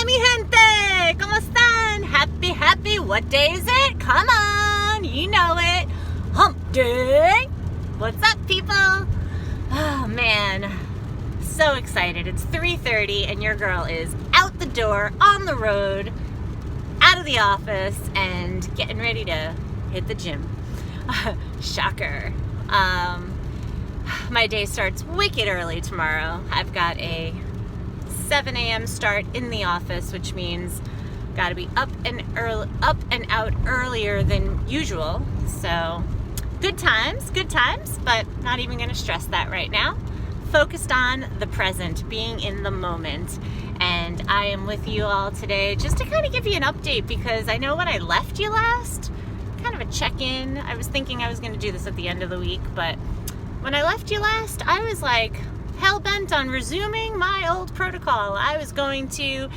mi gente! ¿Cómo están? Happy, what day is it? Come on, you know it. Hump day! What's up, people? Oh, man. So excited. It's 3:30 and your girl is out the door, on the road, out of the office, and getting ready to hit the gym. Shocker. My day starts wicked early tomorrow. I've got a 7 a.m. start in the office, which means gotta be up and out earlier than usual. So good times, but not even gonna stress that right now. Focused on the present, being in the moment. And I am with you all today just to kind of give you an update, because I know when I left you last, kind of a check-in. I was thinking I was going to do this at the end of the week, but when I left you last, I was like hell-bent on resuming my old protocol. I was going to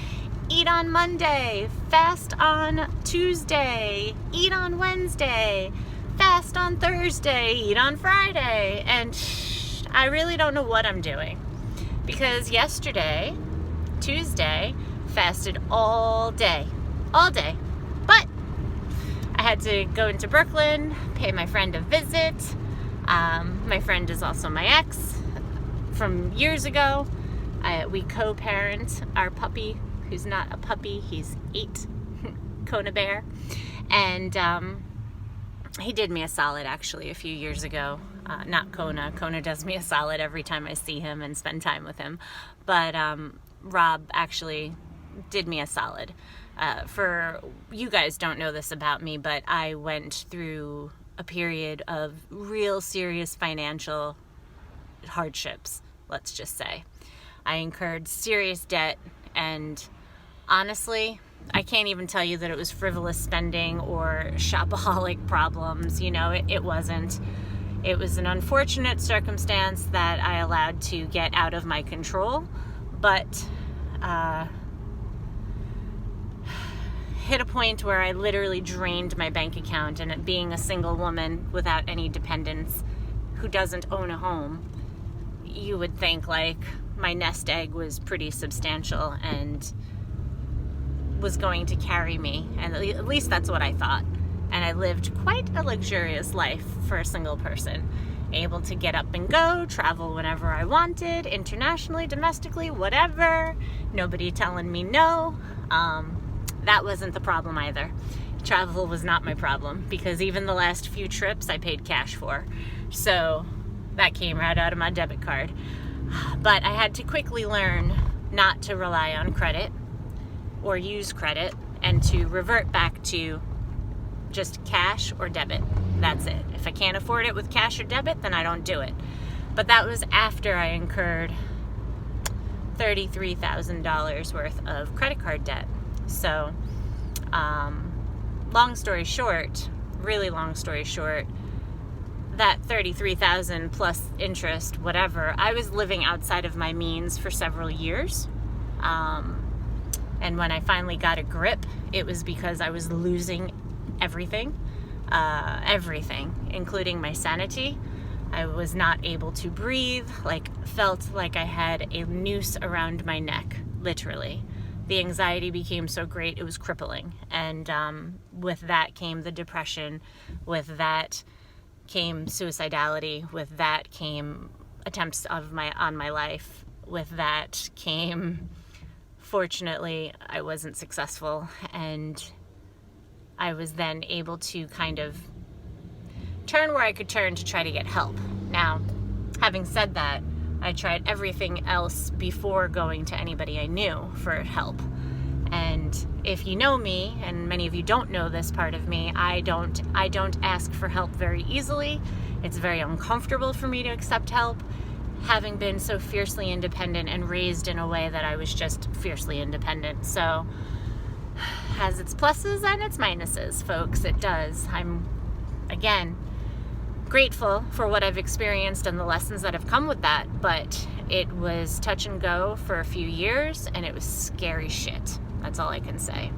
eat on Monday, fast on Tuesday, eat on Wednesday, fast on Thursday, eat on Friday, and I really don't know what I'm doing, because yesterday, Tuesday, fasted all day, but I had to go into Brooklyn, pay my friend a visit. My friend is also my ex from years ago. We co-parent our puppy, who's not a puppy, he's 8, Kona Bear, and he did me a solid actually a few years ago. Not Kona. Kona does me a solid every time I see him and spend time with him, but Rob actually did me a solid. For you guys don't know this about me, but I went through a period of real serious financial hardships, let's just say. I incurred serious debt, and honestly, I can't even tell you that it was frivolous spending or shopaholic problems. You know, it wasn't. It was an unfortunate circumstance that I allowed to get out of my control, but hit a point where I literally drained my bank account, and being a single woman without any dependents who doesn't own a home, you would think like my nest egg was pretty substantial and was going to carry me, and at least that's what I thought. And I lived quite a luxurious life for a single person, able to get up and go, travel whenever I wanted, internationally, domestically, whatever, nobody telling me no. That wasn't the problem either. Travel was not my problem, because even the last few trips I paid cash for. So that came right out of my debit card. But I had to quickly learn not to rely on credit or use credit, and to revert back to just cash or debit. That's it. If I can't afford it with cash or debit, then I don't do it. But that was after I incurred $33,000 worth of credit card debt. So, long story short, really long story short, that $33,000 plus interest, whatever, I was living outside of my means for several years. And when I finally got a grip, it was because I was losing everything, including my sanity. I was not able to breathe, felt like I had a noose around my neck, literally. The anxiety became so great, it was crippling. And with that came the depression, with that came suicidality, with that came attempts on my life, with that came, fortunately, I wasn't successful, and I was then able to kind of turn where I could turn to try to get help. Now, having said that, I tried everything else before going to anybody I knew for help. And if you know me, and many of you don't know this part of me, I don't ask for help very easily. It's very uncomfortable for me to accept help, having been so fiercely independent and raised in a way that I was just fiercely independent. So, has its pluses and its minuses, folks. It does. I'm, again, grateful for what I've experienced and the lessons that have come with that, but it was touch and go for a few years, and it was scary shit. That's all I can say.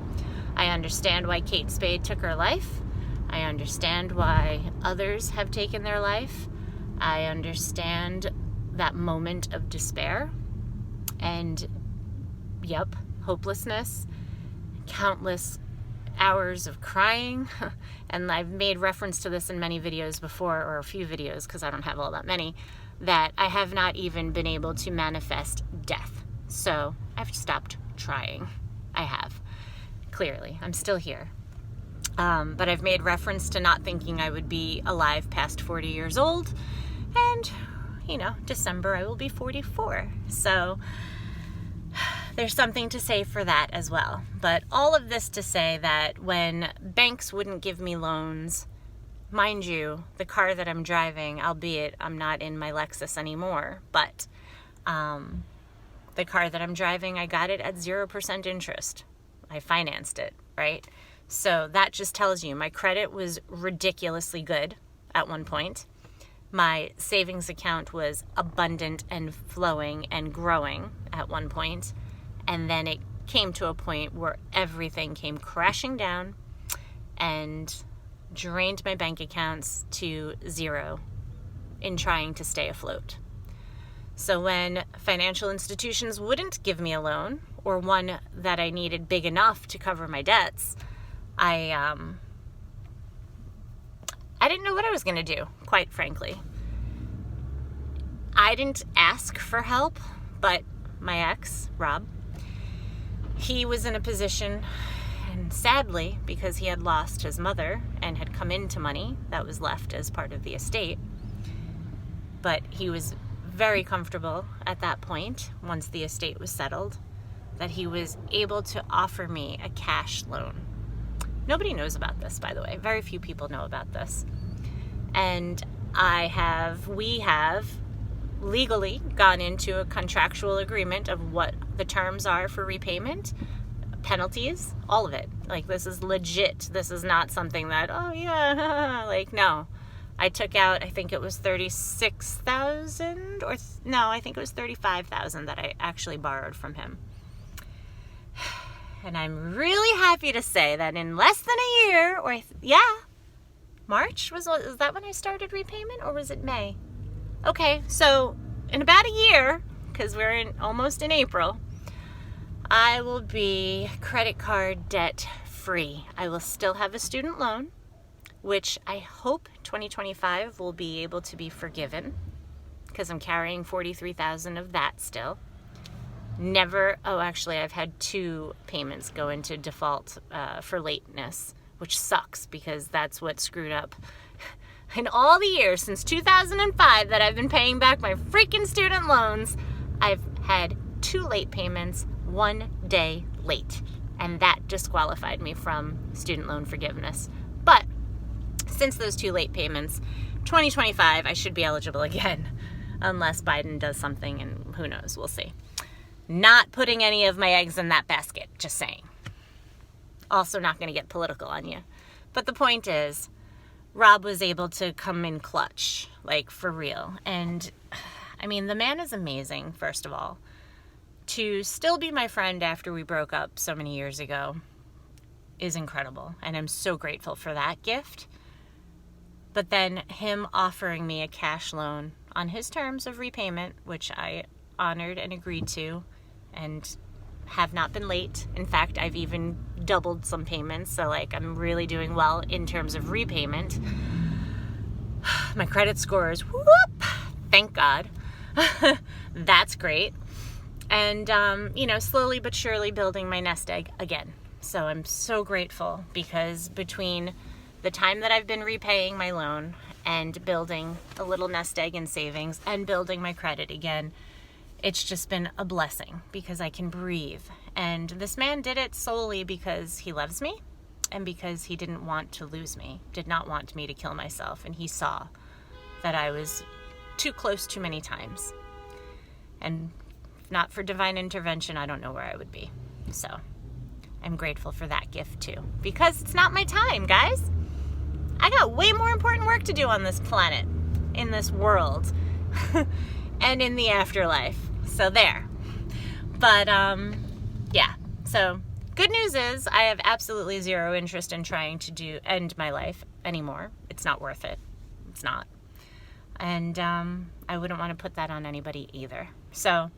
I understand why Kate Spade took her life. I understand why others have taken their life. I understand that moment of despair. And yep, hopelessness, countless hours of crying, and I've made reference to this in many videos before, or a few videos because I don't have all that many, that I have not even been able to manifest death. So I've stopped trying. I have. Clearly. I'm still here. But I've made reference to not thinking I would be alive past 40 years old. And, December I will be 44. So there's something to say for that as well. But all of this to say that when banks wouldn't give me loans, mind you, the car that I'm driving, albeit I'm not in my Lexus anymore, but the car that I'm driving, I got it at 0% interest. I financed it, right? So that just tells you my credit was ridiculously good at one point. My savings account was abundant and flowing and growing at one point. And then it came to a point where everything came crashing down and drained my bank accounts to zero in trying to stay afloat. So when financial institutions wouldn't give me a loan, or one that I needed big enough to cover my debts, I didn't know what I was going to do, quite frankly. I didn't ask for help, but my ex, Rob, he was in a position, and sadly, because he had lost his mother and had come into money that was left as part of the estate, but he was very comfortable at that point, once the estate was settled, that he was able to offer me a cash loan. Nobody knows about this, by the way. Very few people know about this. And we have legally gone into a contractual agreement of what the terms are for repayment, penalties, all of it. Like, this is legit. This is not something that, no. I took out, I think it was $36,000, I think it was $35,000 that I actually borrowed from him. And I'm really happy to say that in less than a year, March, is that when I started repayment, or was it May? Okay, so in about a year, because we're almost in April, I will be credit card debt free. I will still have a student loan, which I hope 2025 will be able to be forgiven, because I'm carrying $43,000 of that still. I've had 2 payments go into default for lateness, which sucks because that's what screwed up. In all the years since 2005 that I've been paying back my freaking student loans, I've had 2 late payments, 1 day late, and that disqualified me from student loan forgiveness. But since those 2 late payments, 2025 I should be eligible again, unless Biden does something, and who knows, we'll see. Not putting any of my eggs in that basket, just saying. Also not going to get political on you. But the point is, Rob was able to come in clutch, like for real. And I mean, the man is amazing, first of all. To still be my friend after we broke up so many years ago is incredible. And I'm so grateful for that gift. But then him offering me a cash loan on his terms of repayment, which I honored and agreed to, and have not been late. In fact, I've even doubled some payments, so I'm really doing well in terms of repayment. My credit score is whoop, thank God. That's great. And slowly but surely building my nest egg again. So I'm so grateful, because between the time that I've been repaying my loan and building a little nest egg in savings and building my credit again, it's just been a blessing, because I can breathe. And this man did it solely because he loves me and because he didn't want to lose me, did not want me to kill myself. And he saw that I was too close too many times. And if not for divine intervention, I don't know where I would be. So I'm grateful for that gift too, because it's not my time, guys. I got way more important work to do on this planet, in this world, and in the afterlife. So there. But so good news is I have absolutely zero interest in trying to end my life anymore. It's not worth it. It's not. And I wouldn't want to put that on anybody either. So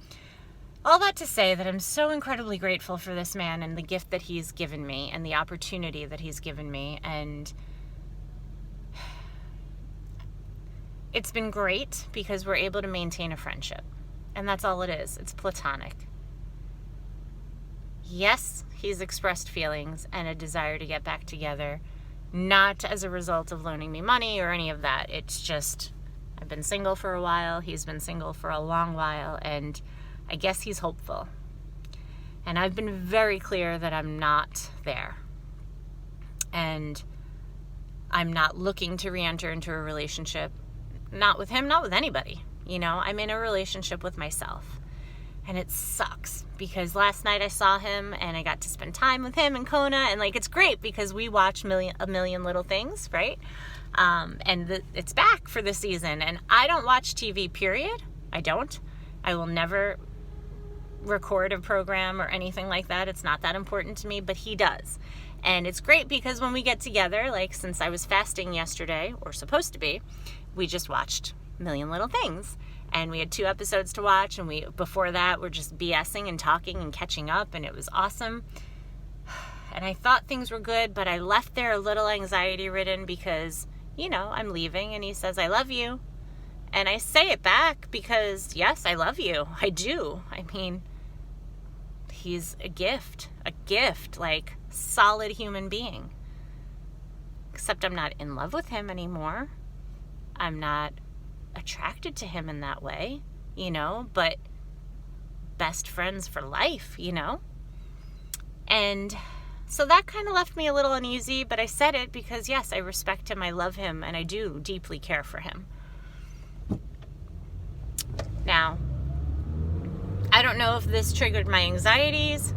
All that to say that I'm so incredibly grateful for this man and the gift that he's given me and the opportunity that he's given me. And it's been great because we're able to maintain a friendship. And that's all it is. It's platonic. Yes, he's expressed feelings and a desire to get back together, not as a result of loaning me money or any of that. It's just, I've been single for a while. He's been single for a long while, and I guess he's hopeful. And I've been very clear that I'm not there. And I'm not looking to re-enter into a relationship. Not with him, not with anybody. You know, I'm in a relationship with myself. And it sucks because last night I saw him and I got to spend time with him and Kona. And like, it's great because we watch a million little things, right? And it's back for this season. And I don't watch TV, period. I don't. I will never record a program or anything like that. It's not that important to me, but he does. And it's great because when we get together, like since I was fasting yesterday, or supposed to be, we just watched a million little things. And we had 2 episodes to watch, and before that we're just BSing and talking and catching up, and it was awesome. And I thought things were good, but I left there a little anxiety ridden because, you know, I'm leaving and he says, I love you. And I say it back because, yes, I love you. I do. I mean, he's a gift, like solid human being. Except I'm not in love with him anymore. I'm not attracted to him in that way, you know, but best friends for life, you know. And so that kind of left me a little uneasy, but I said it because, yes, I respect him, I love him, and I do deeply care for him. Now, I don't know if this triggered my anxieties,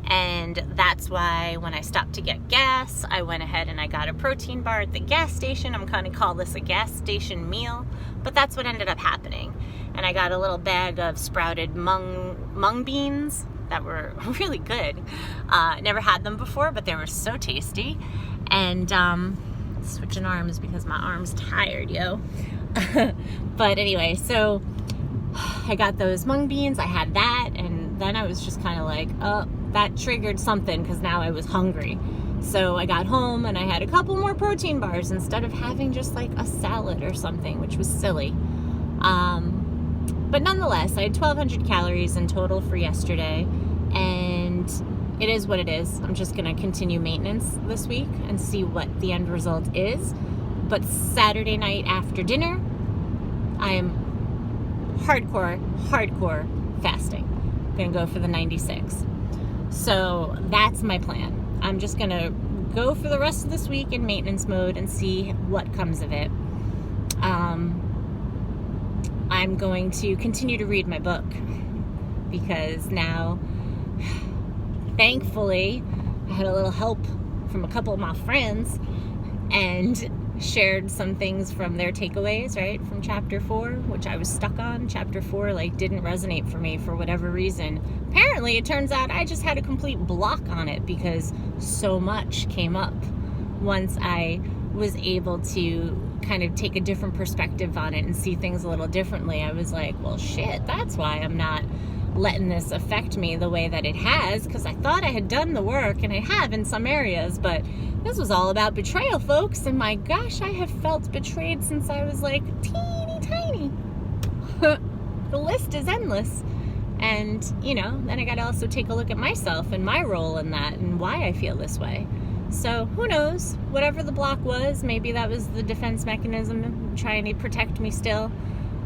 and that's why when I stopped to get gas, I went ahead and I got a protein bar at the gas station. I'm going to call this a gas station meal, but that's what ended up happening. And I got a little bag of sprouted mung beans that were really good. Never had them before, but they were so tasty. And switching arms because my arm's tired, yo. But anyway, so I got those mung beans. I had that, and then I was just kind of like, oh, that triggered something because now I was hungry. So I got home and I had a couple more protein bars instead of having just like a salad or something, which was silly. But nonetheless, I had 1,200 calories in total for yesterday, and it is what it is. I'm just going to continue maintenance this week and see what the end result is. But Saturday night after dinner, I am hardcore fasting. I'm going to go for the 96. So that's my plan. I'm just going to go for the rest of this week in maintenance mode and see what comes of it. I'm going to continue to read my book because now, thankfully, I had a little help from a couple of my friends and shared some things from their takeaways, right, from chapter 4, which I was stuck on. Chapter 4 didn't resonate for me for whatever reason. Apparently it turns out I just had a complete block on it because so much came up once I was able to kind of take a different perspective on it and see things a little differently. I was like, well, shit, that's why I'm not letting this affect me the way that it has, because I thought I had done the work, and I have in some areas, but this was all about betrayal, folks, and my gosh, I have felt betrayed since I was like teeny tiny. The list is endless. And, then I got to also take a look at myself and my role in that and why I feel this way. So who knows? Whatever the block was, maybe that was the defense mechanism trying to protect me still.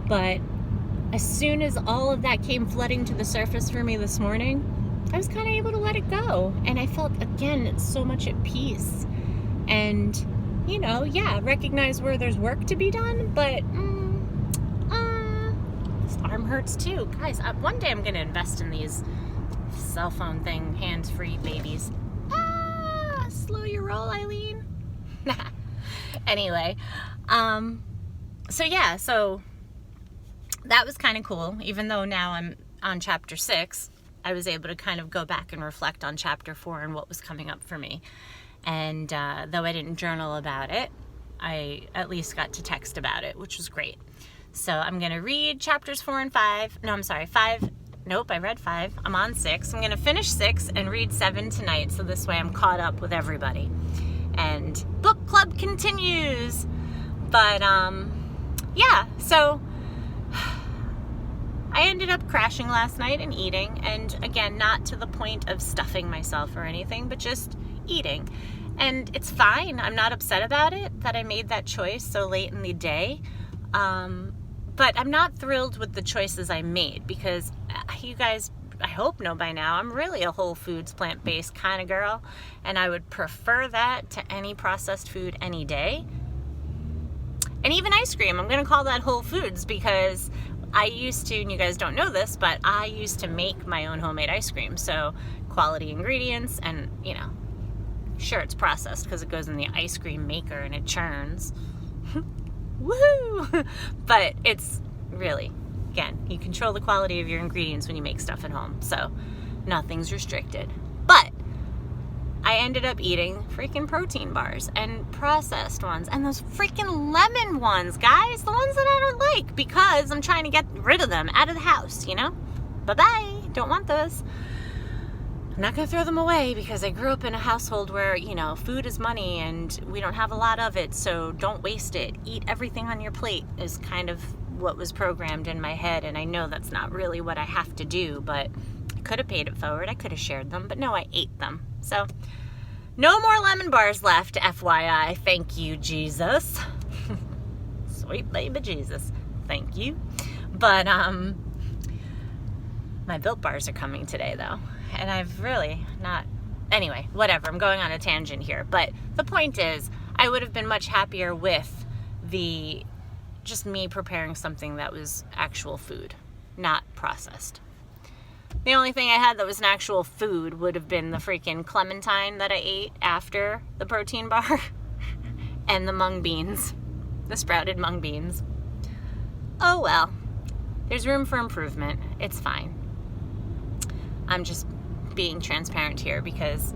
But as soon as all of that came flooding to the surface for me this morning, I was kind of able to let it go. And I felt, again, so much at peace. And, recognize where there's work to be done, but this arm hurts too. Guys, one day I'm going to invest in these cell phone thing, hands-free babies. Slow your roll, Eileen. Anyway, so that was kind of cool. Even though now I'm on chapter 6, I was able to kind of go back and reflect on chapter 4 and what was coming up for me. And though I didn't journal about it, I at least got to text about it, which was great. So I'm going to read chapters 5, Nope, I read 5. I'm on 6. I'm going to finish 6 and read 7 tonight, so this way I'm caught up with everybody. And book club continues. But, yeah, so I ended up crashing last night and eating. And again, not to the point of stuffing myself or anything, but just eating. And it's fine. I'm not upset about it that I made that choice so late in the day. But I'm not thrilled with the choices I made because you guys, I hope, know by now, I'm really a whole foods, plant-based kind of girl. And I would prefer that to any processed food any day. And even ice cream, I'm going to call that whole foods because I used to, and you guys don't know this, but I used to make my own homemade ice cream. So quality ingredients and, you know, sure, it's processed because it goes in the ice cream maker and it churns. Woohoo! But it's really, again, you control the quality of your ingredients when you make stuff at home. So nothing's restricted. But I ended up eating freaking protein bars and processed ones and those freaking lemon ones, guys. The ones that I don't like because I'm trying to get rid of them out of the house, you know? Bye-bye. Don't want those. I'm not going to throw them away because I grew up in a household where, you know, food is money and we don't have a lot of it, so don't waste it. Eat everything on your plate is kind of what was programmed in my head, and I know that's not really what I have to do, but I could have paid it forward. I could have shared them, but no, I ate them. So no more lemon bars left, FYI. Thank you, Jesus. Sweet baby Jesus. Thank you. But, my Built bars are coming today, though. And I've really not... Anyway, whatever. I'm going on a tangent here. But the point is, I would have been much happier with just me preparing something that was actual food, not processed. The only thing I had that was an actual food would have been the freaking clementine that I ate after the protein bar and the mung beans, the sprouted mung beans. Oh well, there's room for improvement. It's fine. I'm just being transparent here because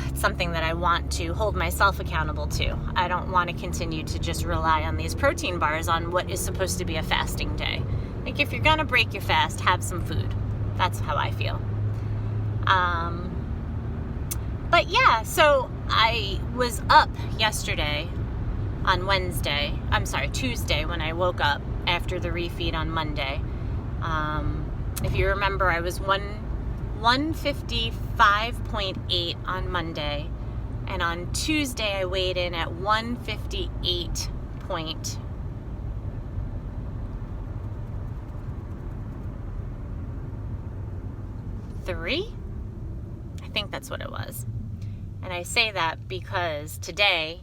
it's something that I want to hold myself accountable to. I don't want to continue to just rely on these protein bars on what is supposed to be a fasting day. Like, if you're gonna break your fast, have some food. That's how I feel. But yeah, so I was up yesterday on Tuesday when I woke up after the refeed on Monday. If you remember, I was 155.8 on Monday, and on Tuesday I weighed in at 158.3. I think that's what it was. And I say that because today,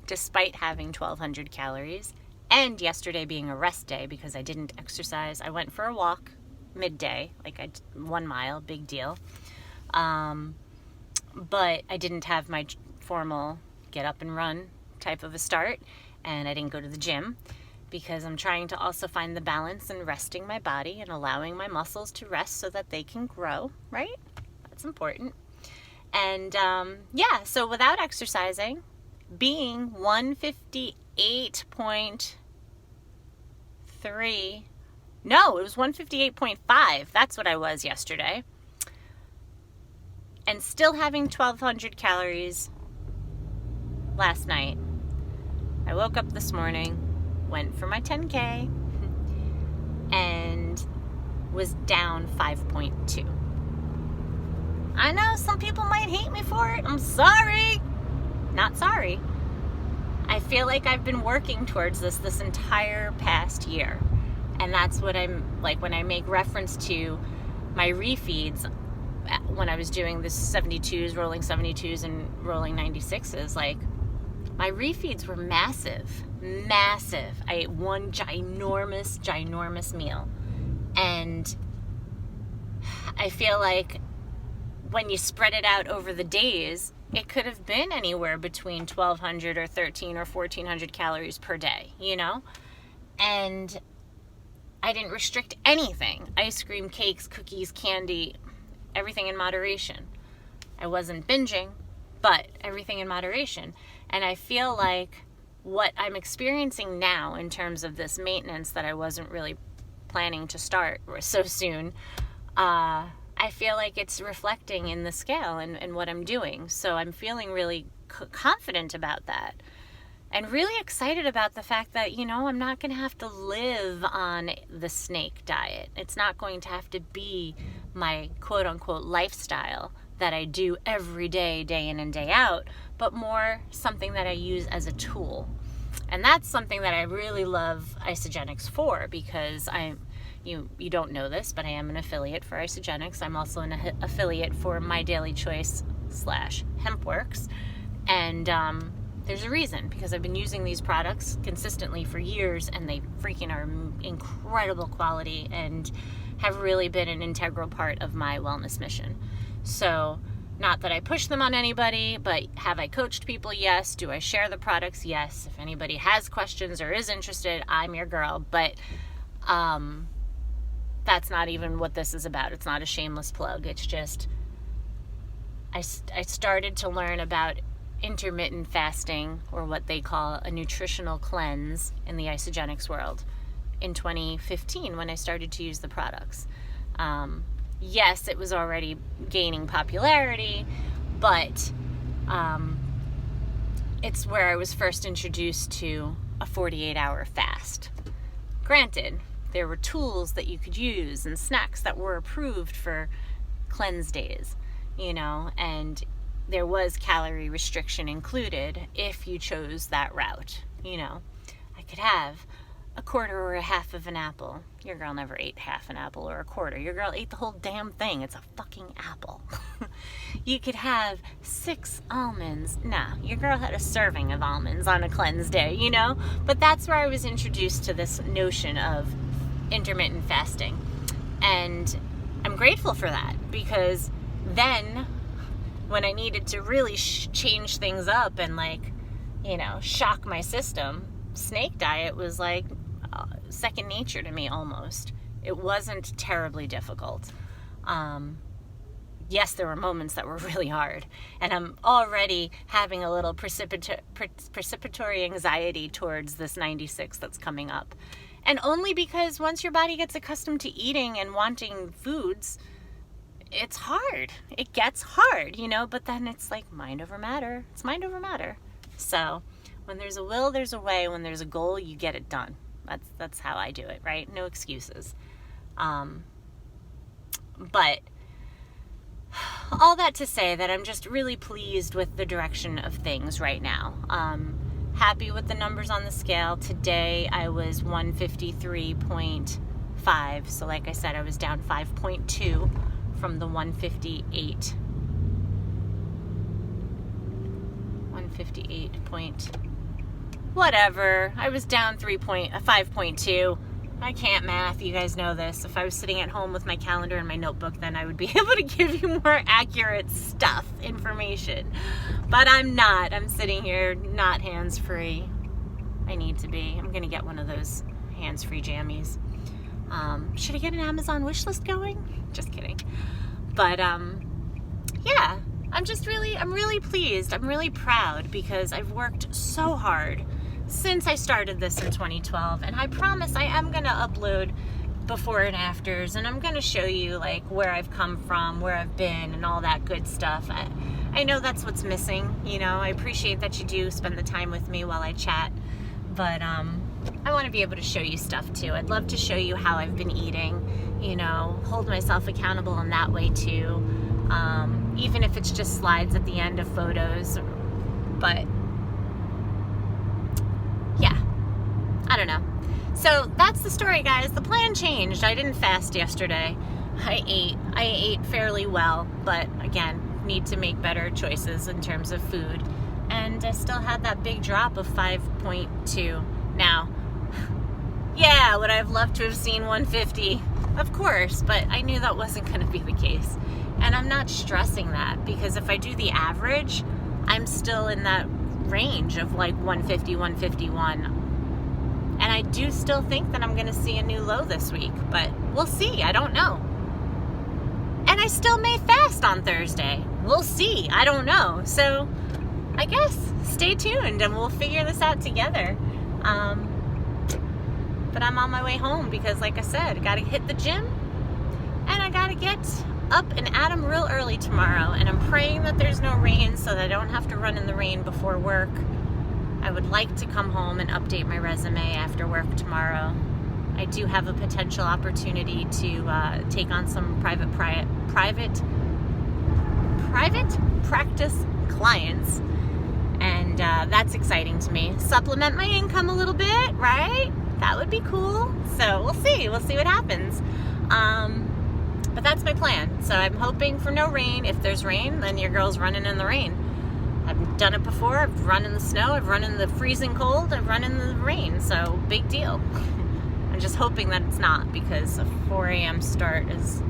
despite having 1,200 calories, and yesterday being a rest day because I didn't exercise, I went for a walk midday, like 1 mile, big deal. But I didn't have my formal get up and run type of a start, and I didn't go to the gym because I'm trying to also find the balance in resting my body and allowing my muscles to rest so that they can grow, right? That's important. And yeah, so without exercising, being 158.3, no, it was 158.5. That's what I was yesterday. And still having 1,200 calories last night. I woke up this morning, went for my 10K, and was down 5.2. I know some people might hate me for it. I'm sorry. Not sorry. I feel like I've been working towards this entire past year. And that's what I'm like when I make reference to my refeeds when I was doing this 72s, rolling 72s and rolling 96s. Like, my refeeds were massive. I ate one ginormous meal. And I feel like when you spread it out over the days, it could have been anywhere between 1,200 or 1,300 or 1,400 calories per day, you know? And I didn't restrict anything. Ice cream, cakes, cookies, candy, everything in moderation. I wasn't binging, but everything in moderation. And I feel like what I'm experiencing now in terms of this maintenance that I wasn't really planning to start so soon, I feel like it's reflecting in the scale and what I'm doing. So I'm feeling really confident about that. And really excited about the fact that, I'm not going to have to live on the snake diet. It's not going to have to be my quote unquote lifestyle that I do every day, day in and day out, but more something that I use as a tool. And that's something that I really love Isagenix for, because you don't know this, but I am an affiliate for Isagenix. I'm also an affiliate for My Daily Choice / Hempworks. And there's a reason, because I've been using these products consistently for years, and they freaking are incredible quality and have really been an integral part of my wellness mission. So, not that I push them on anybody, but have I coached people? Yes. Do I share the products? Yes. If anybody has questions or is interested, I'm your girl. But that's not even what this is about. It's not a shameless plug. It's just I started to learn about intermittent fasting, or what they call a nutritional cleanse in the Isagenix world, in 2015 when I started to use the products. Yes, it was already gaining popularity, but it's where I was first introduced to a 48-hour fast. Granted, there were tools that you could use and snacks that were approved for cleanse days, and there was calorie restriction included if you chose that route. I could have a quarter or a half of an apple. Your girl never ate half an apple or a quarter. Your girl ate the whole damn thing. It's a fucking apple. You could have 6 almonds. Nah, your girl had a serving of almonds on a cleanse day, But that's where I was introduced to this notion of intermittent fasting. And I'm grateful for that, because then when I needed to really change things up and shock my system, snake diet was like second nature to me almost. It wasn't terribly difficult. Yes, there were moments that were really hard, and I'm already having a little precipitory anxiety towards this 96 that's coming up. And only because once your body gets accustomed to eating and wanting foods, it's hard. It gets hard, but then it's like mind over matter. It's mind over matter. So when there's a will, there's a way. When there's a goal, you get it done. That's how I do it, right? No excuses. But all that to say that I'm just really pleased with the direction of things right now. Happy with the numbers on the scale. Today I was 153.5. So like I said, I was down 5.2 from the 158 point whatever. I was down 5.2. I can't math, you guys know this. If I was sitting at home with my calendar and my notebook, then I would be able to give you more accurate information. But I'm not. I'm sitting here not hands-free. I need to be. I'm gonna get one of those hands-free jammies. Should I get an Amazon wishlist going? Just kidding. But yeah, I'm really pleased. I'm really proud, because I've worked so hard since I started this in 2012, and I promise I am gonna upload before and afters, and I'm gonna show you where I've come from, where I've been, and all that good stuff. I know that's what's missing. I appreciate that you do spend the time with me while I chat, but I want to be able to show you stuff too. I'd love to show you how I've been eating, hold myself accountable in that way too, even if it's just slides at the end of photos. But yeah, I don't know. So that's the story, guys. The plan changed. I didn't fast yesterday. I ate fairly well, but again, need to make better choices in terms of food. And I still had that big drop of 5.2. Now, yeah, would I have loved to have seen 150? Of course, but I knew that wasn't going to be the case. And I'm not stressing that, because if I do the average, I'm still in that range of 150, 151. And I do still think that I'm going to see a new low this week, but we'll see. I don't know. And I still may fast on Thursday. We'll see. I don't know. So I guess stay tuned and we'll figure this out together. But I'm on my way home because, like I said, I got to hit the gym and I got to get up and at 'em real early tomorrow. And I'm praying that there's no rain so that I don't have to run in the rain before work. I would like to come home and update my resume after work tomorrow. I do have a potential opportunity to take on some private practice clients, and that's exciting to me. Supplement my income a little bit, right? That would be cool. So we'll see what happens. But that's my plan. So I'm hoping for no rain. If there's rain, then your girl's running in the rain. I've done it before. I've run in the snow. I've run in the freezing cold. I've run in the rain. So big deal. I'm just hoping that it's not, because a 4 a.m. start is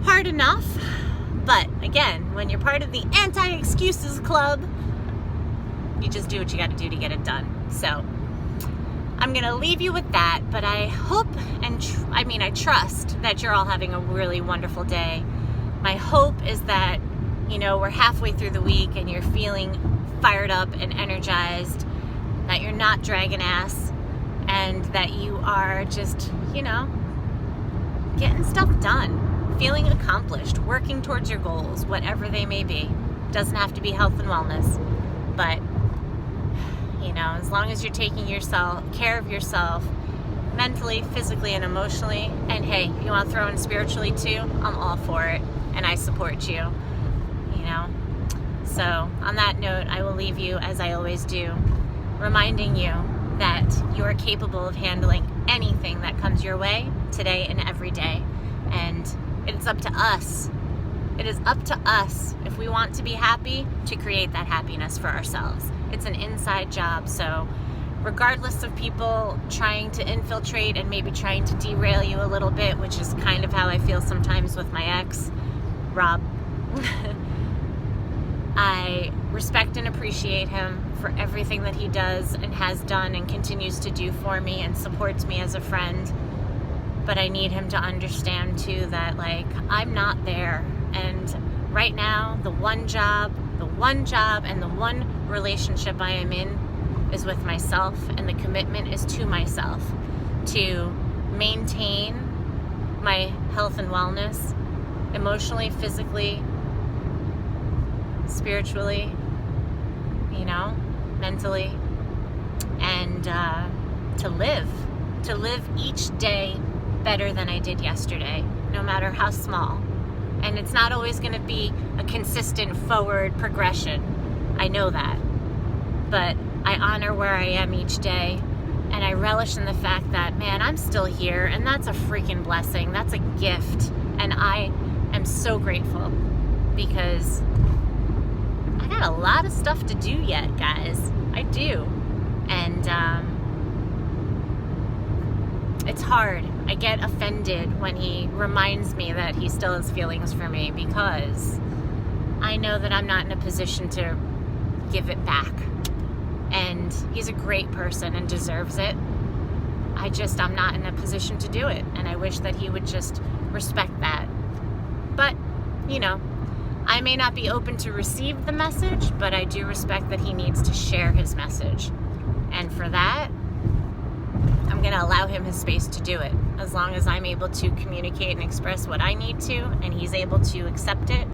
hard enough. But again, when you're part of the anti-excuses club, you just do what you got to do to get it done. So I'm going to leave you with that, but I hope and I trust that you're all having a really wonderful day. My hope is that, we're halfway through the week and you're feeling fired up and energized, that you're not dragging ass, and that you are just, getting stuff done, feeling accomplished, working towards your goals, whatever they may be. Doesn't have to be health and wellness, but as long as you're taking care of yourself mentally, physically, and emotionally, and hey, you want to throw in spiritually too, I'm all for it, and I support you, So on that note, I will leave you, as I always do, reminding you that you are capable of handling anything that comes your way today and every day, and it's up to us. It is up to us, if we want to be happy, to create that happiness for ourselves. It's an inside job, so regardless of people trying to infiltrate and maybe trying to derail you a little bit, which is kind of how I feel sometimes with my ex, Rob, I respect and appreciate him for everything that he does and has done and continues to do for me and supports me as a friend. But I need him to understand too that, I'm not there. And right now, the one job and the one relationship I am in is with myself, and the commitment is to myself to maintain my health and wellness, emotionally, physically, spiritually, mentally, and to live each day better than I did yesterday, no matter how small. And it's not always going to be a consistent forward progression. I know that. But I honor where I am each day, and I relish in the fact that, man, I'm still here, and that's a freaking blessing. That's a gift. And I am so grateful, because I got a lot of stuff to do yet, guys. I do. And it's hard. I get offended when he reminds me that he still has feelings for me, because I know that I'm not in a position to give it back. And he's a great person and deserves it. I'm not in a position to do it. And I wish that he would just respect that. But, I may not be open to receive the message, but I do respect that he needs to share his message. And for that, I'm going to allow him his space to do it, as long as I'm able to communicate and express what I need to, and he's able to accept it.